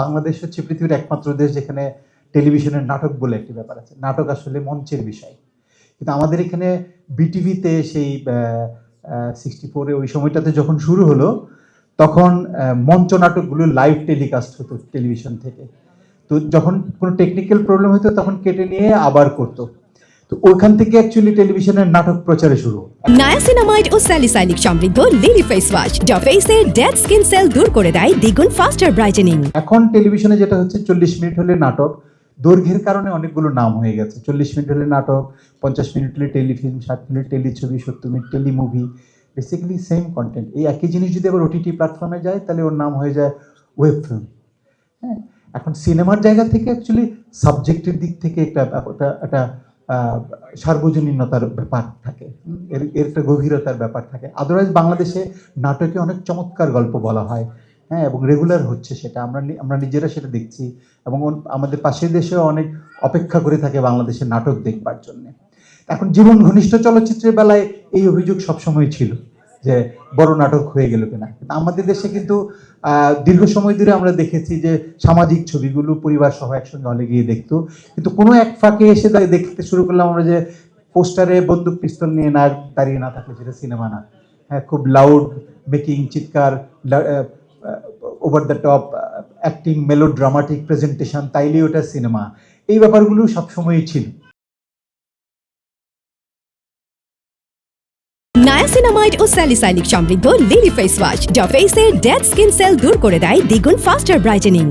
বাংলাদেশ হচ্ছে পৃথিবীর একমাত্র দেশ যেখানে টেলিভিশনের নাটক বলে একটি ব্যাপার আছে। নাটক আসলে মঞ্চের বিষয়। কিন্তু আমাদের এখানে বিটিভিতে সেই 64 ওই সময়টাতে যখন শুরু হলো, তখন মঞ্চ নাটকগুলো লাইভ টেলিকাস্ট হতো টেলিভিশন থেকে। তো যখন কোনো টেকনিক্যাল প্রবলেম হতো তখন কেটে নিয়ে আবার করতো। তো ওইখান থেকে অ্যাকচুয়ালি টেলিভিশনের নাটক প্রচারে শুরু। নায়াসিনামাইড ও স্যালিসাইলিক সমৃদ্ধ লিলি ফেস ওয়াশ যা ফেসের ডেড স্কিন সেল দূর করে দেয় দ্বিগুণ ফাস্টার ব্রাইটেনিং। এখন টেলিভিশনে যেটা হচ্ছে 40 মিনিট হলে নাটক, দৈর্ঘ্যের কারণে অনেকগুলো নাম হয়ে গেছে। 40 মিনিট হলে নাটক, 50 মিনিট হলে টেলিফিল্ম, 60 মিনিট টেলিছবি, 70 minute telemovie. Basically same content. এই একই জিনিস যদি আবার ওটিটি প্ল্যাটফর্মে যায় তাহলে ওর নাম হয়ে যায় ওয়েব ফিল্ম। হ্যাঁ, এখন সিনেমার জায়গা থেকে অ্যাকচুয়ালি সাবজেক্টের দিক থেকে একটা সার্বজনীনতার ব্যাপার থাকে, এর একটা গভীরতার ব্যাপার থাকে। আদারওয়াইজ বাংলাদেশে নাটকে অনেক চমৎকার গল্প বলা হয়, হ্যাঁ, এবং রেগুলার হচ্ছে সেটা আমরা নিজেরা সেটা দেখছি, এবং আমাদের পাশের দেশেও অনেক অপেক্ষা করে থাকে বাংলাদেশের নাটক দেখবার জন্য। এখন জীবন ঘনিষ্ঠ চলচ্চিত্রের বেলায় এই অভিযোগ সবসময় ছিল যে বড় নাটক হয়ে গেল কিনা। আমাদের দেশে কিন্তু দীর্ঘ সময় ধরে আমরা দেখেছি যে সামাজিক ছবিগুলো পরিবার সহ একসঙ্গে হলে গিয়ে দেখতো, কিন্তু কোনো এক ফাঁকে এসে দেখতে শুরু করলাম আমরা যে পোস্টারে বন্দুক পিস্তল নিয়ে না দাঁড়িয়ে না থাকলে সেটা সিনেমা না। হ্যাঁ, খুব লাউড মেকিং, চিৎকার, ওভার দ্য টপ অ্যাক্টিং, মেলো ড্রামাটিক প্রেজেন্টেশন, তাইলেই ওটা সিনেমা। এই ব্যাপারগুলো সবসময়ই ছিল। নায়াসিনামাইড ও স্যালিসাইলিক সমৃদ্ধ লিলি ফেস ওয়াশ যা ফেসের ডেড স্কিন সেল দূর করে দেয় দ্বিগুণ ফাস্টার ব্রাইটেনিং।